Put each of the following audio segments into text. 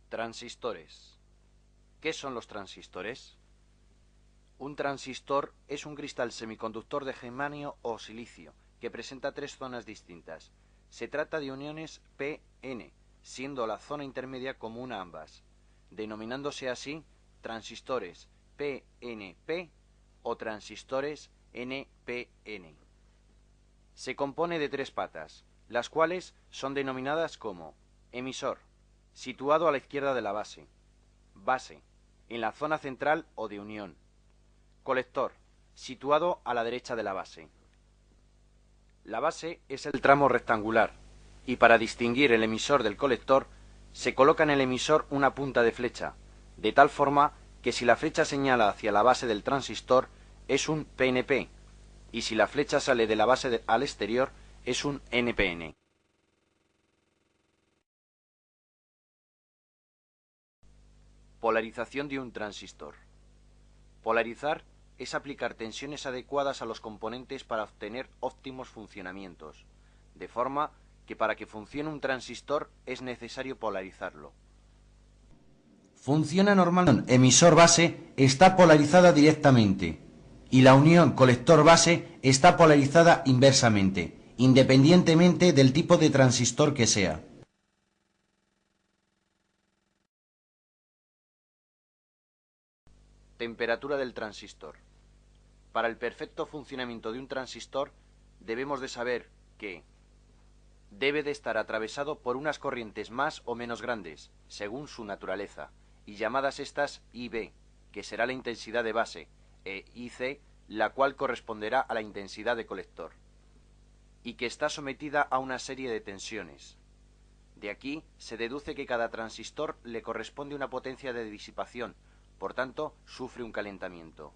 Transistores. ¿Qué son los transistores? Un transistor es un cristal semiconductor de germanio o silicio que presenta tres zonas distintas. Se trata de uniones p-n, siendo la zona intermedia común a ambas, denominándose así transistores PNP o transistores NPN. Se compone de tres patas, las cuales son denominadas como emisor, situado a la izquierda de la base, base, en la zona central o de unión, colector, situado a la derecha de la base. La base es el tramo rectangular, y para distinguir el emisor del colector, se coloca en el emisor una punta de flecha, de tal forma que si la flecha señala hacia la base del transistor, es un PNP, y si la flecha sale de la base al exterior, es un NPN. Polarización de un transistor. Polarizar es aplicar tensiones adecuadas a los componentes para obtener óptimos funcionamientos, de forma que para que funcione un transistor es necesario polarizarlo. Funciona normalmente. Emisor-base está polarizada directamente y la unión colector-base está polarizada inversamente, independientemente del tipo de transistor que sea. Temperatura del transistor. Para el perfecto funcionamiento de un transistor debemos de saber que debe de estar atravesado por unas corrientes más o menos grandes, según su naturaleza, y llamadas estas IB, que será la intensidad de base, e IC, la cual corresponderá a la intensidad de colector, y que está sometida a una serie de tensiones. De aquí se deduce que cada transistor le corresponde una potencia de disipación, por tanto, sufre un calentamiento.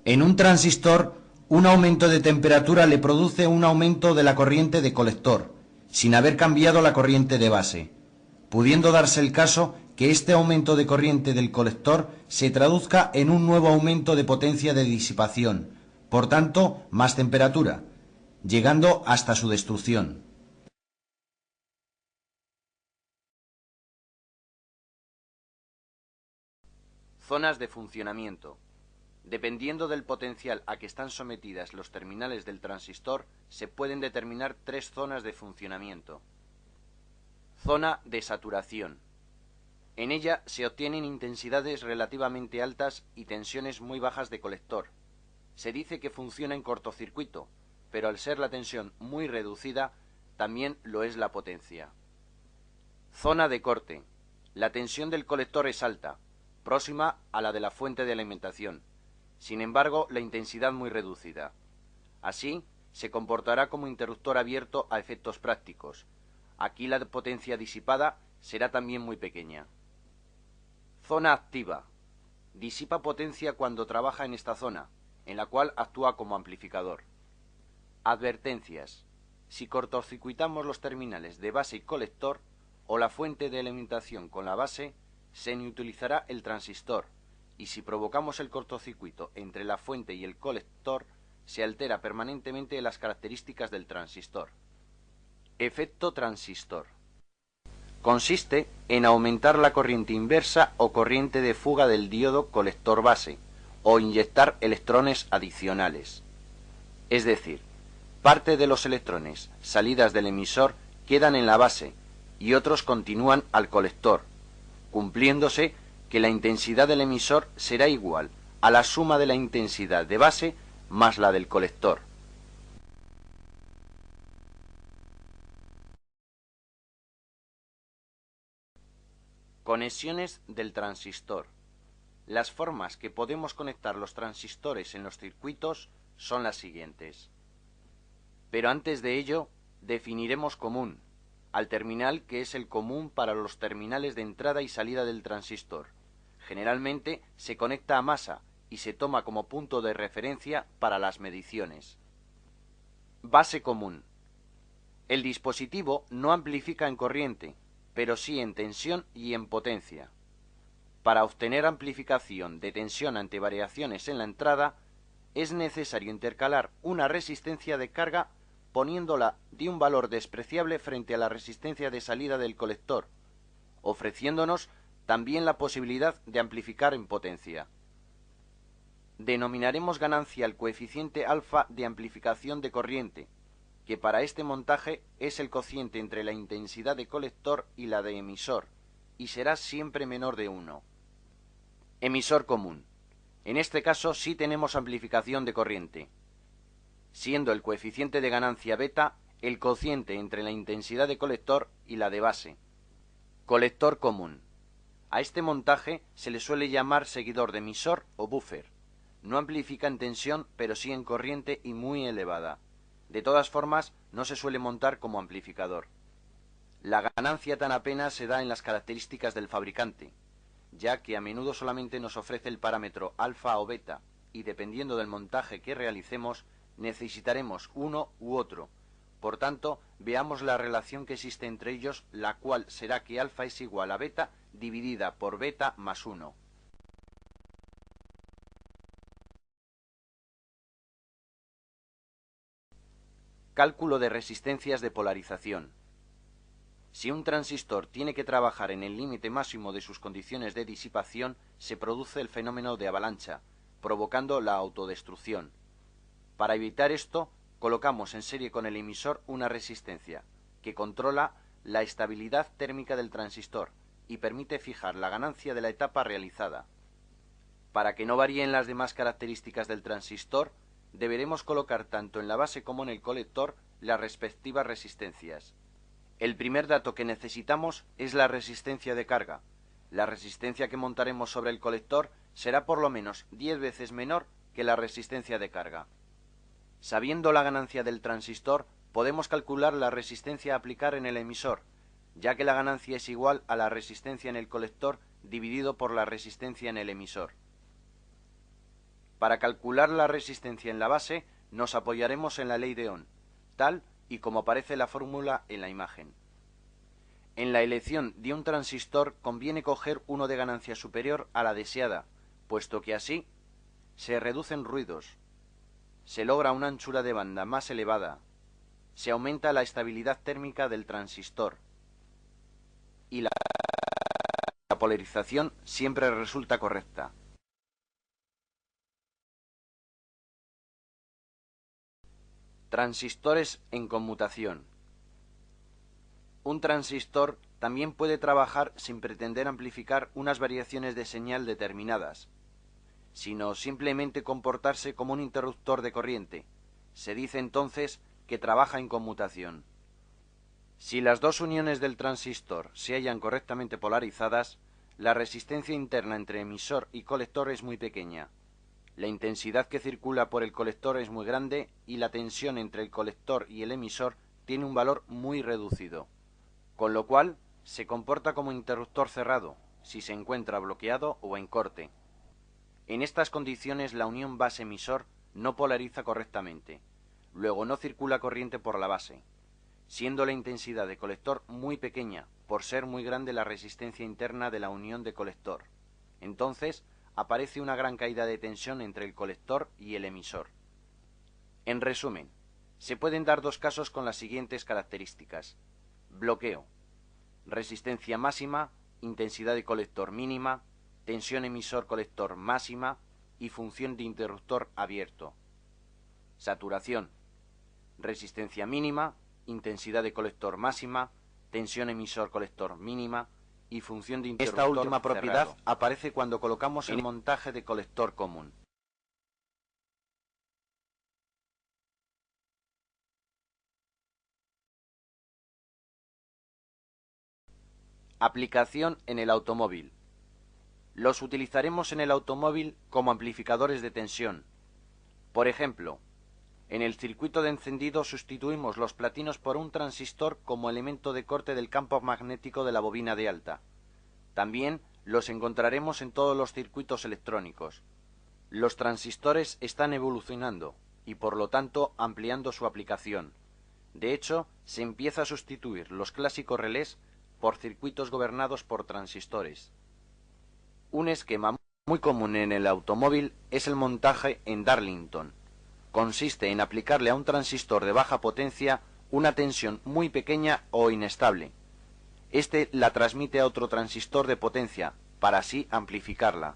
En un transistor, un aumento de temperatura le produce un aumento de la corriente de colector, sin haber cambiado la corriente de base, pudiendo darse el caso que este aumento de corriente del colector se traduzca en un nuevo aumento de potencia de disipación, por tanto, más temperatura, llegando hasta su destrucción. Zonas de funcionamiento. Dependiendo del potencial a que están sometidas los terminales del transistor, se pueden determinar tres zonas de funcionamiento. Zona de saturación. En ella se obtienen intensidades relativamente altas y tensiones muy bajas de colector. Se dice que funciona en cortocircuito, pero al ser la tensión muy reducida, también lo es la potencia. Zona de corte. La tensión del colector es alta, próxima a la de la fuente de alimentación. Sin embargo, la intensidad muy reducida. Así, se comportará como interruptor abierto a efectos prácticos. Aquí la potencia disipada será también muy pequeña. Zona activa. Disipa potencia cuando trabaja en esta zona, en la cual actúa como amplificador. Advertencias. Si cortocircuitamos los terminales de base y colector, o la fuente de alimentación con la base, se inutilizará el transistor, y si provocamos el cortocircuito entre la fuente y el colector, se altera permanentemente las características del transistor. Efecto transistor. Consiste en aumentar la corriente inversa o corriente de fuga del diodo colector base, o inyectar electrones adicionales. Es decir, parte de los electrones salidas del emisor quedan en la base y otros continúan al colector, cumpliéndose que la intensidad del emisor será igual a la suma de la intensidad de base más la del colector. Conexiones del transistor. Las formas que podemos conectar los transistores en los circuitos son las siguientes. Pero antes de ello, definiremos común, al terminal que es el común para los terminales de entrada y salida del transistor. Generalmente se conecta a masa y se toma como punto de referencia para las mediciones. Base común. El dispositivo no amplifica en corriente, pero sí en tensión y en potencia. Para obtener amplificación de tensión ante variaciones en la entrada, es necesario intercalar una resistencia de carga poniéndola de un valor despreciable frente a la resistencia de salida del colector, ofreciéndonos también la posibilidad de amplificar en potencia. Denominaremos ganancia al coeficiente alfa de amplificación de corriente, que para este montaje es el cociente entre la intensidad de colector y la de emisor, y será siempre menor de 1. Emisor común. En este caso sí tenemos amplificación de corriente, siendo el coeficiente de ganancia beta el cociente entre la intensidad de colector y la de base. Colector común. A este montaje se le suele llamar seguidor de emisor o buffer. No amplifica en tensión, pero sí en corriente y muy elevada. De todas formas, no se suele montar como amplificador. La ganancia tan apenas se da en las características del fabricante, ya que a menudo solamente nos ofrece el parámetro alfa o beta, y dependiendo del montaje que realicemos, necesitaremos uno u otro. Por tanto, veamos la relación que existe entre ellos, la cual será que alfa es igual a beta dividida por beta más 1. Cálculo de resistencias de polarización. Si un transistor tiene que trabajar en el límite máximo de sus condiciones de disipación, se produce el fenómeno de avalancha, provocando la autodestrucción. Para evitar esto, colocamos en serie con el emisor una resistencia, que controla la estabilidad térmica del transistor y permite fijar la ganancia de la etapa realizada. Para que no varíen las demás características del transistor, deberemos colocar tanto en la base como en el colector las respectivas resistencias. El primer dato que necesitamos es la resistencia de carga. La resistencia que montaremos sobre el colector será por lo menos 10 veces menor que la resistencia de carga. Sabiendo la ganancia del transistor, podemos calcular la resistencia a aplicar en el emisor, ya que la ganancia es igual a la resistencia en el colector dividido por la resistencia en el emisor. Para calcular la resistencia en la base, nos apoyaremos en la ley de Ohm, tal y como aparece la fórmula en la imagen. En la elección de un transistor conviene coger uno de ganancia superior a la deseada, puesto que así se reducen ruidos, se logra una anchura de banda más elevada, se aumenta la estabilidad térmica del transistor y la polarización siempre resulta correcta. Transistores en conmutación. Un transistor también puede trabajar sin pretender amplificar unas variaciones de señal determinadas, sino simplemente comportarse como un interruptor de corriente. Se dice entonces que trabaja en conmutación. Si las dos uniones del transistor se hallan correctamente polarizadas, la resistencia interna entre emisor y colector es muy pequeña. La intensidad que circula por el colector es muy grande y la tensión entre el colector y el emisor tiene un valor muy reducido, con lo cual se comporta como interruptor cerrado si se encuentra bloqueado o en corte. En estas condiciones la unión base-emisor no polariza correctamente, luego no circula corriente por la base, siendo la intensidad de colector muy pequeña por ser muy grande la resistencia interna de la unión de colector. Entonces, aparece una gran caída de tensión entre el colector y el emisor. En resumen, se pueden dar dos casos con las siguientes características: bloqueo, resistencia máxima, intensidad de colector mínima, tensión emisor-colector máxima y función de interruptor abierto. Saturación, resistencia mínima, intensidad de colector máxima, tensión emisor-colector mínima y función de interruptor cerrado. Esta última propiedad aparece cuando colocamos el montaje de colector común. Aplicación en el automóvil. Los utilizaremos en el automóvil como amplificadores de tensión. Por ejemplo, en el circuito de encendido sustituimos los platinos por un transistor como elemento de corte del campo magnético de la bobina de alta. También los encontraremos en todos los circuitos electrónicos. Los transistores están evolucionando y por lo tanto ampliando su aplicación. De hecho, se empieza a sustituir los clásicos relés por circuitos gobernados por transistores. Un esquema muy común en el automóvil es el montaje en Darlington. Consiste en aplicarle a un transistor de baja potencia una tensión muy pequeña o inestable. Este la transmite a otro transistor de potencia, para así amplificarla.